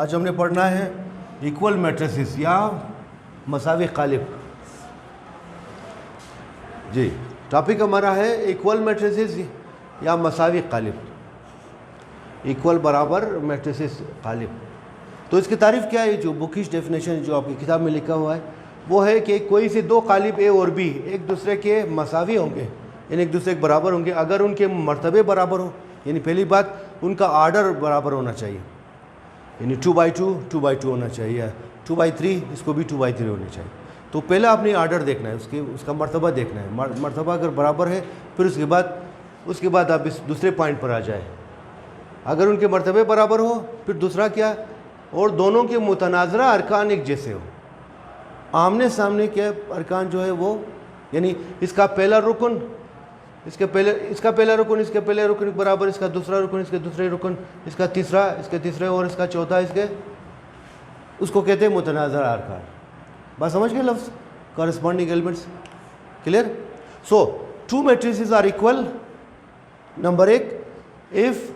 आज हमने पढ़ना है इक्वल मैट्रिसेस या मसावी कालिब। जी, टॉपिक हमारा है इक्वल मैट्रिसेस या मसावी कालिब, इक्वल बराबर मैट्रिसेस कालिब। तो इसकी तारीफ़ क्या है? जो बुकिश डेफिनेशन जो आपकी किताब में लिखा हुआ है वो है कि कोई से दो कालिब ए और बी एक दूसरे के मसावी होंगे, यानी एक दूसरे के बराबर होंगे अगर उनके मर्तबे बराबर हो। यानी पहली बात, उनका आर्डर बराबर होना चाहिए, यानी 2/2 2/2 होना चाहिए, 2/3 इसको भी 2/3 होनी चाहिए। तो पहले आपने आर्डर देखना है, उसका मर्तबा देखना है। मर्तबा अगर बराबर है फिर उसके बाद आप इस दूसरे पॉइंट पर आ जाए। अगर उनके मर्तबे बराबर हो फिर दूसरा क्या, और दोनों के मुतनाज़रा अरकान एक जैसे हो, आमने सामने के अरकान जो है वो, यानी इसका पहला रुकन इसका पहला रुकन इसके पहले रुकन के बराबर, इसका दूसरा रुकन इसके दूसरे रुकन, इसका तीसरा इसके तीसरे और इसका चौथा इसके, उसको कहते हैं मुतनाज़रा अरकान। बात समझ गए? लफ्ज़ corresponding elements clear? So two matrices are equal. Number 1, if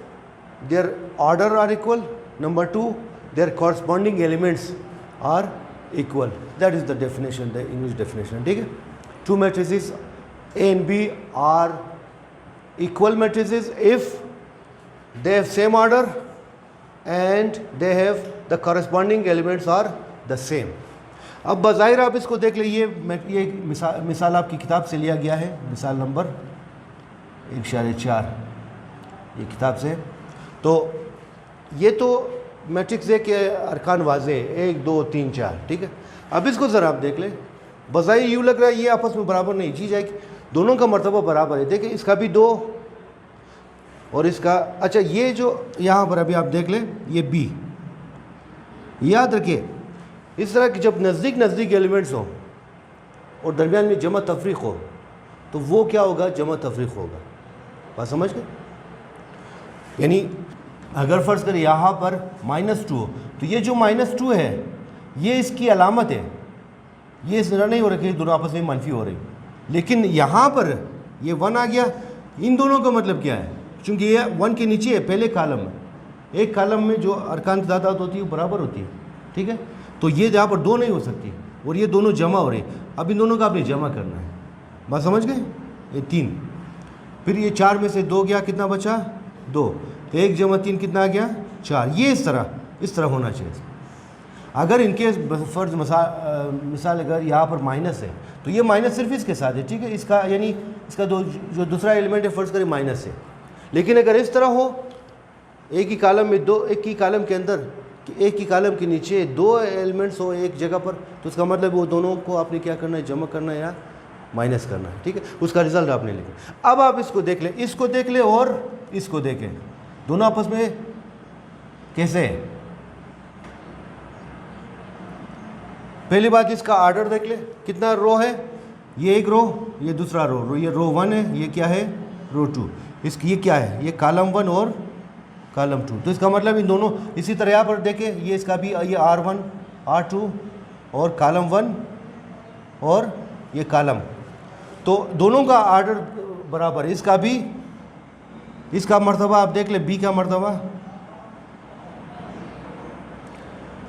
their order are equal. Number 2, their corresponding elements are equal. That is the definition, the English definition. ठीक है? Two matrices A and B are equal matrices if they have same order and they have the corresponding elements are the same. अब बज़ाहिर आप इसको देख लीजिए, ये मिसाल आपकी किताब से लिया गया है, मिसाल नंबर 1.4 ये किताब से। तो ये तो मैट्रिक्स ए के अरकान वाजे 1 2 3 4, ठीक है। अब इसको ज़रा आप देख लें, बज़ाहिर यूँ लग रहा है ये आपस में बराबर नहीं चीज़ है, दोनों का मर्तबा बराबर है। देखिए इसका भी 2 और इसका, अच्छा ये जो यहाँ पर अभी आप देख लें ये बी, याद रखिए इस तरह की जब नज़दीक एलिमेंट्स हों और दरमियान में जमा तफरीक हो तो वो क्या होगा? जमा तफरीक होगा। बात समझ गए? यानी अगर फ़र्ज़ करें यहाँ पर -2 हो तो ये जो -2 है ये इसकी अलामत है, ये इस तरह नहीं हो रही कि दोनों आपस में मनफी हो रही। लेकिन यहाँ पर ये 1 आ गया, इन दोनों का मतलब क्या है? चूँकि ये 1 के नीचे है पहले कालम में, एक कालम में जो अरकान की तादाद होती है वो बराबर होती है, ठीक है। तो ये यहाँ पर 2 नहीं हो सकती और ये दोनों जमा हो रही। अब इन दोनों का आपने जमा करना है। बात समझ गए? ये 3, फिर ये 4 में से 2 गया, कितना बचा? 2, 1 + 3 कितना आ गया? 4। ये इस तरह होना चाहिए। अगर इनके फ़र्ज़ मिसाल अगर यहाँ पर माइनस है तो ये माइनस सिर्फ इसके साथ है, ठीक है। इसका यानी इसका जो दूसरा एलिमेंट है फ़र्ज़ करें माइनस है। लेकिन अगर इस तरह हो, एक ही कालम में एक ही कालम के अंदर एक ही कालम के नीचे 2 एलिमेंट्स हो एक जगह पर, तो उसका मतलब वो दोनों को आपने क्या करना है? जमा करना है या माइनस करना है, ठीक है। उसका रिज़ल्ट आपने लिखा। अब आप इसको देख लें, इसको देख लें और इसको देखें, दोनों आपस में कैसे है? पहली बात इसका आर्डर देख ले, कितना रो है? ये एक रो, ये दूसरा रो, ये रो 1 है, ये क्या है? रो 2। इसकी ये क्या है? ये कॉलम 1 और कॉलम 2। तो इसका मतलब इन दोनों इसी तरह यहाँ पर देखें, ये इसका भी ये R1 R2 और कॉलम 1 और ये कॉलम, तो दोनों का आर्डर बराबर है। इसका भी, इसका मर्तबा आप देख ले, बी का मर्तबा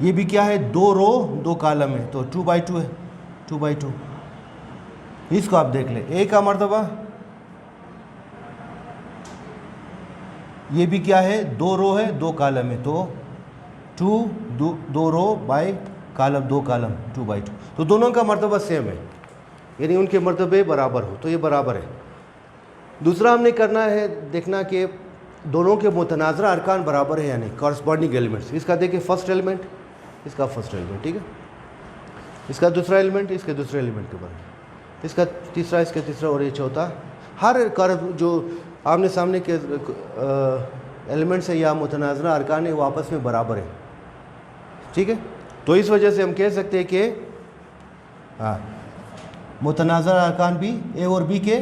ये भी क्या है? 2 रो 2 कॉलम है, तो 2/2 है, 2/2। इसको आप देख ले, ए का मर्तबा ये भी क्या है? 2 रो है 2 कॉलम है, तो 2 रो बाय कॉलम 2 कॉलम 2/2। तो दोनों का मर्तबा सेम है, यानी उनके मर्तबे बराबर हो, तो ये बराबर है। दूसरा हमने करना है देखना कि दोनों के मुतनाज़रा अरकान बराबर है, यानी कॉरस्पॉन्डिंग एलिमेंट्स। इसका देखिए फर्स्ट एलिमेंट, इसका फर्स्ट एलिमेंट, ठीक है। इसका दूसरा एलिमेंट, इसके दूसरे एलिमेंट के बराबर, इसका तीसरा, इसके तीसरा और ये चौथा। हर जो आमने सामने के एलिमेंट्स है या मुतनाज़रा अरकान है वो आपस में बराबर है, ठीक है। तो इस वजह से हम कह सकते हैं कि हाँ, मुतनाज़रा अरकान भी ए और बी के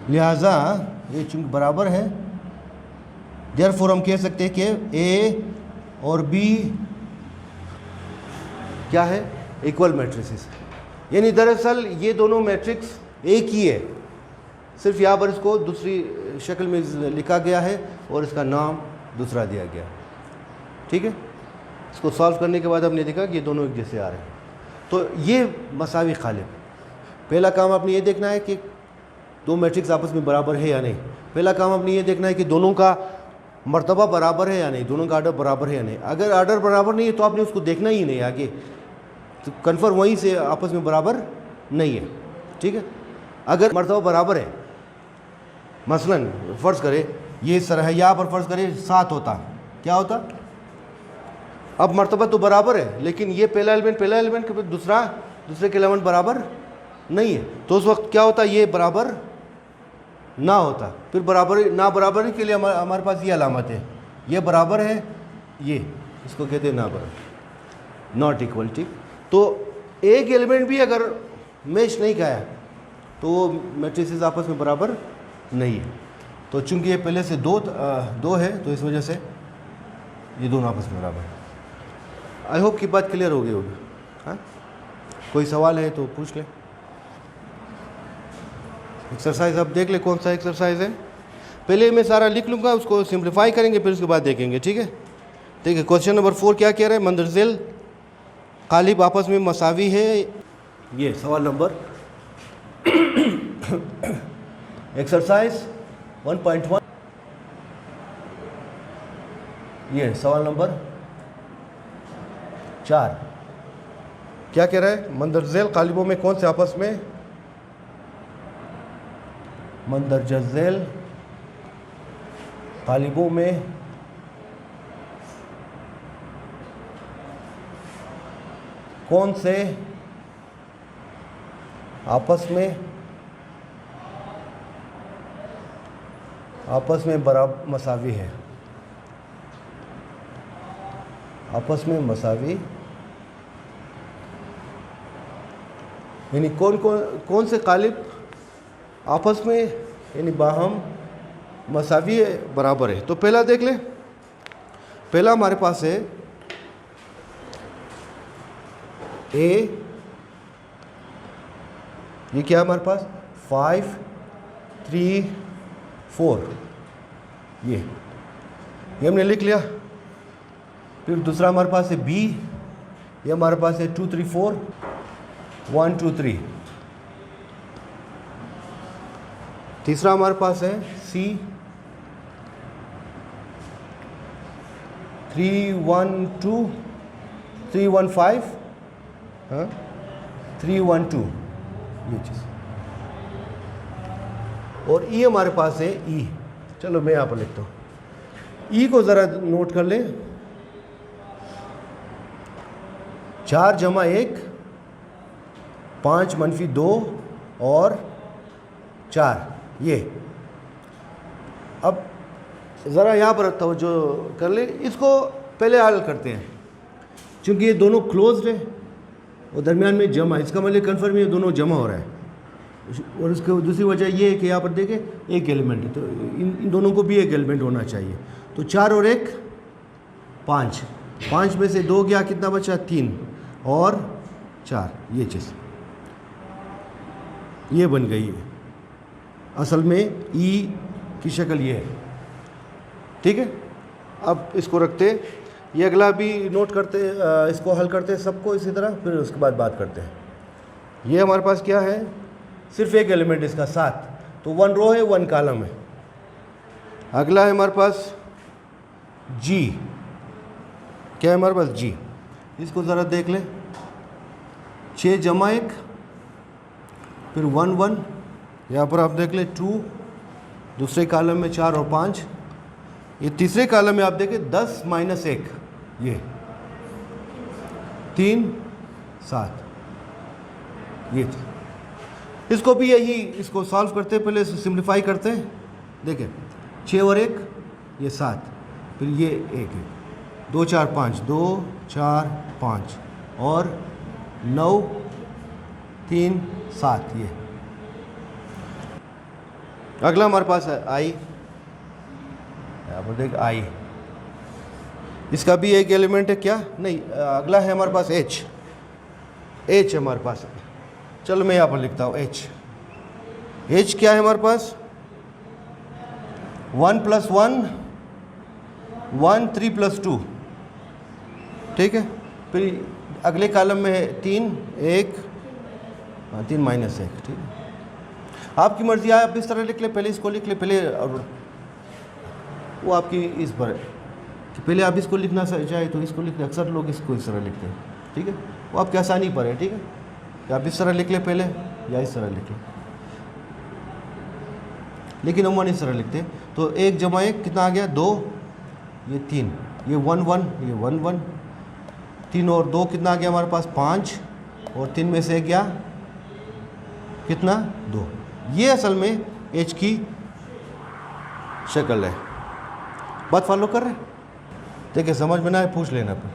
लिहाजा ये चूँकि बराबर है, देयरफॉर हम कह सकते हैं कि ए और बी क्या है, इक्वल मैट्रिसेस। यानी दरअसल ये दोनों मैट्रिक्स एक ही है, सिर्फ यहाँ पर इसको दूसरी शक्ल में लिखा गया है और इसका नाम दूसरा दिया गया। ठीक है, इसको सॉल्व करने के बाद हमने देखा कि ये दोनों एक जैसे आ रहे हैं। तो ये मसावी क़ालिब। पहला काम आपने ये देखना है कि दो मैट्रिक्स आपस में बराबर है या नहीं। पहला काम आपने ये देखना है कि दोनों का मर्तबा बराबर है या नहीं, दोनों का आर्डर बराबर है या नहीं। अगर आर्डर बराबर नहीं है तो आपने उसको देखना ही नहीं आगे, तो कन्फर्म वहीं से आपस में बराबर नहीं है। ठीक है, अगर मर्तबा बराबर है, मसलन फ़र्ज़ करें ये इस तरह है, यहाँ पर फ़र्ज़ करें 7 होता, क्या होता, अब मर्तबा तो बराबर है लेकिन ये पहला एलिमेंट के दूसरे के एलिमेंट बराबर नहीं है, तो उस वक्त क्या होता, ये बराबर ना होता। फिर ना बराबरी के लिए हमारे पास ये अलामत है, ये बराबर है, ये इसको कहते हैं ना बराबर, नॉट इक्वल। ठीक, तो एक एलिमेंट भी अगर मैच नहीं खाया तो वो मैट्रिसेस आपस में बराबर नहीं है। तो चूंकि ये पहले से दो है तो इस वजह से ये दोनों आपस में बराबर। आई होप की बात क्लियर हो गई होगी। हाँ, कोई सवाल है तो पूछ लें। एक्सरसाइज अब देख ले, कौन सा एक्सरसाइज है। पहले मैं सारा लिख लूँगा, उसको सिंप्लीफाई करेंगे, फिर उसके बाद देखेंगे। ठीक है, देखिए क्वेश्चन नंबर 4 क्या कह रहा है, मंदरज़ेल क़ालिब आपस में मसावी है। ये सवाल नंबर एक्सरसाइज 1.1, ये सवाल नंबर 4 क्या कह रहा है, मंदरज़ेल क़ालिबों में कौन से आपस में, मंदरज़ेल क़ालिबों में कौन से आपस में बराबर मसावी है, आपस में मसावी, यानी कौन से क़ालिब आपस में यानी बाहम मसावी है, बराबर है। तो पहला देख ले, पहला हमारे पास है ए, ये क्या है हमारे पास 5 3 4, ये हमने लिख लिया। फिर दूसरा हमारे पास है बी, ये हमारे पास है 2 3 4 1 2 3। तीसरा हमारे पास है सी 3 1 2 3 1 5, हाँ 3 1 2, ये चीज़। और ई हमारे पास है ई, चलो मैं यहाँ पर लिखता हूँ, ई को ज़रा नोट कर लें, 4 जमा 1 5 मनफी 2 और 4, ये। अब ज़रा यहाँ पर तवज्जो कर ले, इसको पहले हल करते हैं। चूँकि ये दोनों क्लोज्ड है और दरमियान में जमा, इसका मतलब कन्फर्म ये दोनों जमा हो रहा है। और उसकी दूसरी वजह ये है कि यहाँ पर देखें एक एलिमेंट है, तो इन दोनों को भी एक एलिमेंट होना चाहिए। तो 4 और 1 5, 5 में से 2 गया, कितना बचा 3 और 4, ये चीज़ ये बन गई है। असल में ई की शक्ल ये है। ठीक है, अब इसको रखते, ये अगला भी नोट करते, इसको हल करते सबको इसी तरह, फिर उसके बाद बात करते हैं। ये हमारे पास क्या है, सिर्फ एक एलिमेंट इसका 7, तो 1 रो है 1 कॉलम है। अगला है हमारे पास जी, क्या है हमारे पास जी, इसको ज़रा देख लें, 6 जमा 1 फिर 1 1, यहाँ पर आप देख लें 2, दूसरे कॉलम में 4 और 5, ये तीसरे कॉलम में आप देखें 10 माइनस 1, ये 3 7, ये इसको भी यही, इसको सॉल्व करते हैं, पहले सिंप्लीफाई करते हैं। देखें 6 और 1 ये 7, फिर ये 1 है, 2 4 5, 2 4 5 और 9 3 7, ये। अगला हमारे पास है आई, यहाँ पर देख आई, इसका भी एक एलिमेंट है क्या, नहीं, अगला है हमारे पास एच, एच है हमारे पास। चलो मैं यहाँ पर लिखता हूँ एच। एच क्या है हमारे पास? 1 + 1 1 3 + 2, ठीक है। फिर अगले कॉलम में है 3 1 3 - 1, ठीक है। आपकी मर्जी है, आप इस तरह लिख ले, पहले इसको लिख ले पहले, और वो आपकी इस पर है कि पहले आप इसको लिखना चाहे तो इसको लिख ले। अक्सर लोग इसको इस तरह लिखते हैं, ठीक है। वो आपकी आसानी पर है, ठीक है, कि आप इस तरह लिख ले पहले या इस तरह लिख ले, लेकिन हम इस तरह लिखते हैं। तो 1 + 1 कितना आ गया? 2, ये 3, ये 1 1, ये 1 1, 3 और 2 कितना आ गया हमारे पास? 5, और 3 में से 1 गया कितना? 2। ये असल में एच की शक्ल है। बात फॉलो कर रहे हैं? देखिए समझ में ना है पूछ लेना फिर।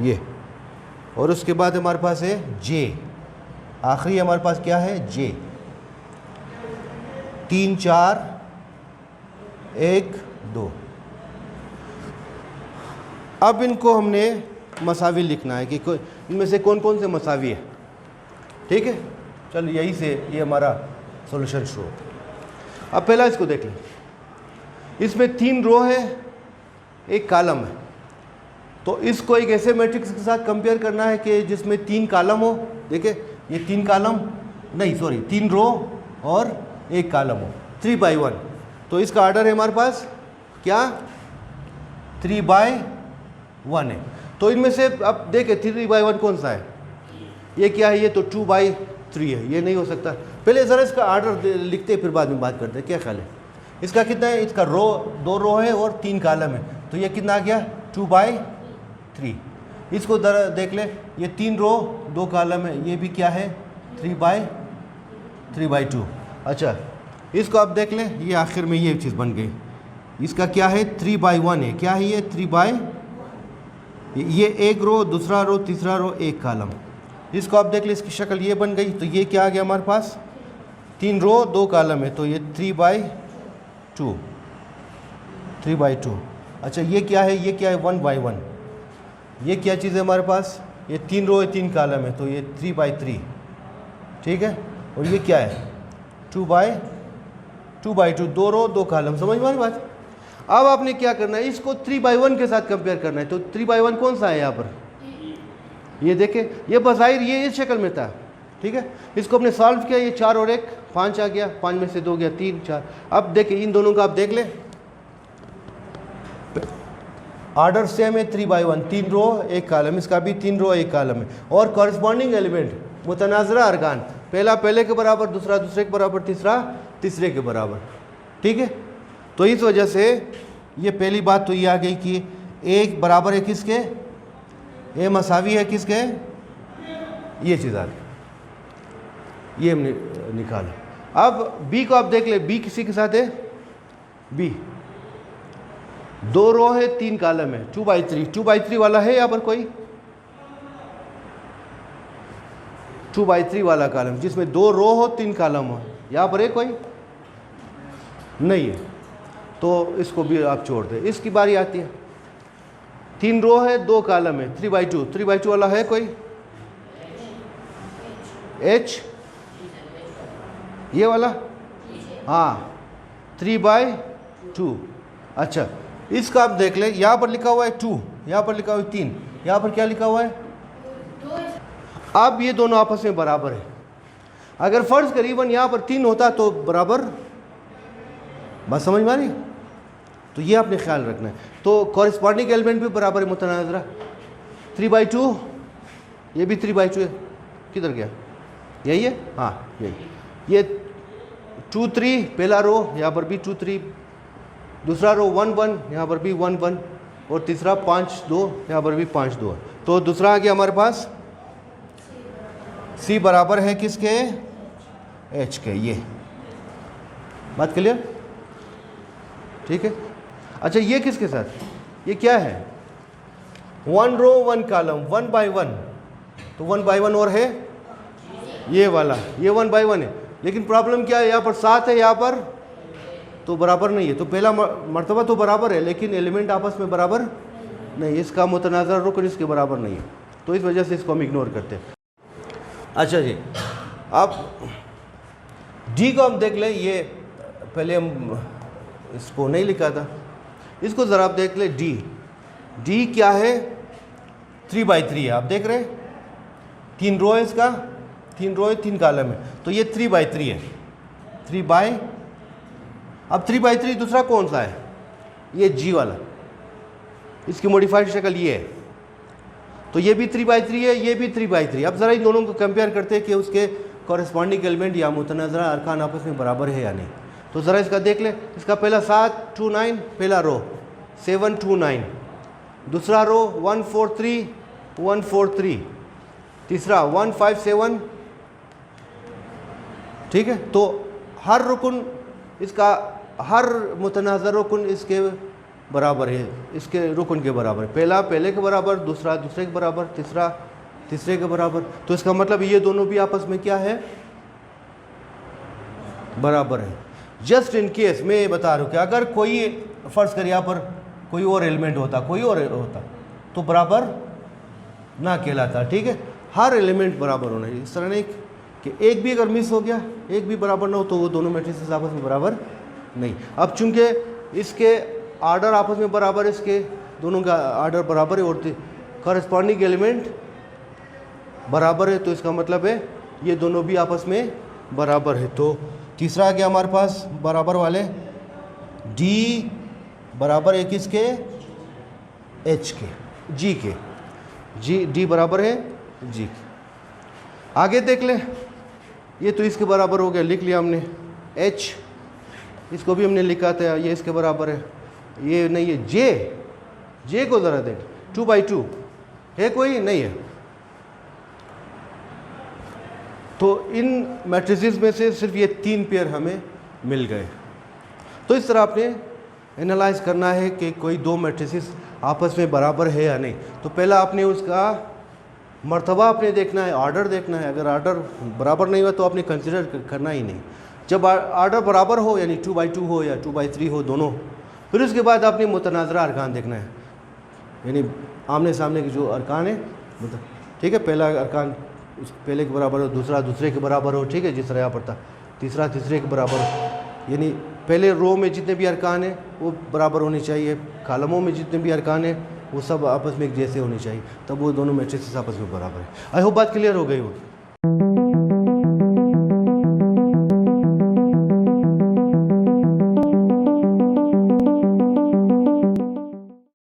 ये, और उसके बाद हमारे पास है जे। आखिरी हमारे पास क्या है? जे। 3 4 1 2। अब इनको हमने मसावी लिखना है कि इनमें से कौन कौन से मसावी है, ठीक है। चल यही से ये हमारा सॉल्यूशन शुरू होता है। अब पहला इसको देख लें। इसमें 3 रो है, 1 कॉलम है। तो इसको एक ऐसे मैट्रिक्स के साथ कंपेयर करना है कि जिसमें 3 कॉलम हो। देखिए ये 3 कॉलम नहीं, सॉरी 3 रो और 1 कॉलम हो, 3/1। तो इसका ऑर्डर है हमारे पास क्या? 3/1 है। तो इनमें से अब देखें 3/1 कौन सा है? ये क्या है? ये तो 2/3 है, ये नहीं हो सकता। पहले ज़रा इसका ऑर्डर लिखते फिर बाद में बात करते हैं, क्या ख्याल है? इसका कितना है? इसका 2 रो है और 3 कॉलम है, तो ये कितना आ गया? 2/3। इसको ज़रा देख ले, ये 3 रो 2 कॉलम है, ये भी क्या है? 3/2। अच्छा इसको आप देख ले, ये आखिर में ये चीज़ बन गई। इसका क्या है? 3/1 है। क्या है ये? 3/, ये 1 रो, दूसरा रो, तीसरा रो, 1 कॉलम। इसको आप देख ले, इसकी शक्ल ये बन गई। तो ये क्या आ गया हमारे पास? 3 रो 2 कॉलम है, तो ये 3/2। 3/2। अच्छा ये क्या है? ये क्या है? 1/1। ये क्या चीज़ है हमारे पास? ये 3 रो है 3 कॉलम है, तो ये 3/3, ठीक है। और ये क्या है? 2/2, 2 रो 2 कॉलम। समझ में आ रही बात? अब आपने क्या करना है? इसको 3/1 के साथ कंपेयर करना है। तो 3/1 कौन सा है यहाँ पर? ये देखें, ये बज़ाहिर ये इस शक्ल में था, ठीक है। इसको हमने सॉल्व किया, ये 4 और 1 5 आ गया, 5 में से 2 गया 3 4। अब देखें इन दोनों का आप देख ले, ऑर्डर सेम है 3/1, 3 रो 1 कॉलम। इसका भी 3 रो 1 कॉलम है। और कॉरस्पॉन्डिंग एलिमेंट मुतनाज़रा अरकान, पहला पहले के बराबर, दूसरा दूसरे के बराबर, तीसरा तीसरे के बराबर, ठीक है। तो इस वजह से ये पहली बात तो ये आ गई कि एक बराबर है किसके? ए मसावी है किसके? ये चीज़ आ गई, ये हमने निकाला। अब बी को आप देख ले, बी किसी के साथ है? बी 2 रो है 3 कॉलम है, 2/3। 2/3 वाला है यहाँ पर कोई? 2/3 वाला कॉलम जिसमें 2 रो हो 3 कॉलम हो, यहाँ पर है कोई? नहीं है, तो इसको भी आप छोड़ दें। इसकी बारी आती है, 3 रो है 2 कॉलम है, 3/2। 3/2 वाला है कोई? एच, ये वाला? हाँ 3/2। अच्छा इसका आप देख ले, यहाँ पर लिखा हुआ है 2, यहाँ पर लिखा हुआ है 3, यहाँ पर क्या लिखा हुआ है? अब ये दोनों आपस में बराबर है। अगर फ़र्ज़ करीबन यहाँ पर 3 होता तो बराबर, बात समझ में आ रही? तो ये आपने ख्याल रखना है। तो कॉरस्पॉन्डिंग एलिमेंट भी बराबर है मुतनाज़रा। 3/2, ये भी 3/2 है। किधर गया? यही है, हाँ यही। ये 2 3 पहला रो, यहाँ पर भी 2 3, दूसरा रो 1 1, यहाँ पर भी 1 1, और तीसरा 5 2, यहाँ पर भी 5 2 है। तो दूसरा आ गया हमारे पास सी बराबर है किसके? एच के। ये बात क्लियर? ठीक है। अच्छा ये किसके साथ? ये क्या है? 1 रो 1 कॉलम, 1/1। तो 1/1 और है ये वाला, ये 1/1 है। लेकिन प्रॉब्लम क्या है? यहाँ पर 7 है, यहाँ पर तो बराबर नहीं है। तो पहला मर्तबा तो बराबर है, लेकिन एलिमेंट आपस में बराबर नहीं, इसका मुतनाज़र रुकन इसके बराबर नहीं है, तो इस वजह से इसको हम इग्नोर करते हैं। अच्छा जी, अब डी को हम देख लें। ये पहले हम इसको नहीं लिखा था, इसको ज़रा आप देख लें। डी क्या है? 3/3 है। आप देख रहे हैं 3 रो है, इसका 3 रो है, 3 कॉलम है, तो ये 3/3 है। 3 अब 3/3 दूसरा कौन सा है? ये जी वाला, इसकी मॉडिफाइड शक्ल ये है, तो ये भी 3/3 है, ये भी 3/3। अब ज़रा इन दोनों को कंपेयर करते हैं कि उसके कॉरेस्पॉन्डिंग एलिमेंट या मुतनाज़रा अरकान आपस में बराबर है या नहीं। तो ज़रा इसका देख ले। इसका पहला 7 2 9, पहला रो 7 2 9, दूसरा रो 1 4 3 1 4 3, तीसरा 1 5 7। ठीक है, तो हर रुकन इसका, हर मुतनाज़र रुकन इसके बराबर है, इसके रुकन के बराबर। पहला पहले के बराबर, दूसरा दूसरे के बराबर, तीसरा तीसरे के बराबर। तो इसका मतलब ये दोनों भी आपस में क्या है? बराबर है। जस्ट इन केस मैं ये बता रहा हूँ कि अगर कोई फ़र्ज़ कर यहाँ पर कोई और एलिमेंट होता, कोई और होता, तो बराबर ना कहलाता। ठीक है, हर एलिमेंट बराबर होना चाहिए। इस तरह नहीं कि एक भी अगर मिस हो गया, एक भी बराबर ना हो, तो वो दोनों मैट्रिसेस आपस में बराबर नहीं। अब चूंकि इसके आर्डर आपस में बराबर, इसके दोनों का आर्डर बराबर है और कॉरेस्पॉन्डिंग एलिमेंट बराबर है, तो इसका मतलब है ये दोनों भी आपस में बराबर है। तो तीसरा आ गया हमारे पास बराबर वाले, डी बराबर है किसके? एच के, जी के। डी बराबर है जी के। आगे देख ले, ये तो इसके बराबर हो गया, लिख लिया हमने। एच, इसको भी हमने लिखा था, ये इसके बराबर है। ये नहीं है जे को ज़रा देख, 2/2 है, कोई नहीं है। तो इन मैट्रिसेस में से सिर्फ ये 3 पेयर हमें मिल गए। तो इस तरह आपने एनालाइज करना है कि कोई 2 मैट्रिसेस आपस में बराबर है या नहीं। तो पहला आपने उसका मर्तबा आपने देखना है, ऑर्डर देखना है। अगर ऑर्डर बराबर नहीं हुआ तो आपने कंसिडर करना ही नहीं। जब ऑर्डर बराबर हो, यानी 2/2 हो या 2/3 हो, दोनों, फिर उसके बाद आपने मुतनाज़रा अरकान देखना है, यानी आमने सामने के जो अरकान है, मतलब ठीक है, पहला अरकान उस पहले के बराबर हो, दूसरा दूसरे के बराबर हो। ठीक है, जिस तरह यहाँ पर था, तीसरा तीसरे के बराबर हो, यानी पहले रो में जितने भी अरकान हैं वो बराबर होने चाहिए, कॉलमों में जितने भी अरकान हैं वो सब आपस में एक जैसे होने चाहिए, तब वो दोनों मैट्रिसेस आपस में बराबर है। आई होप बात क्लियर हो गई होगी।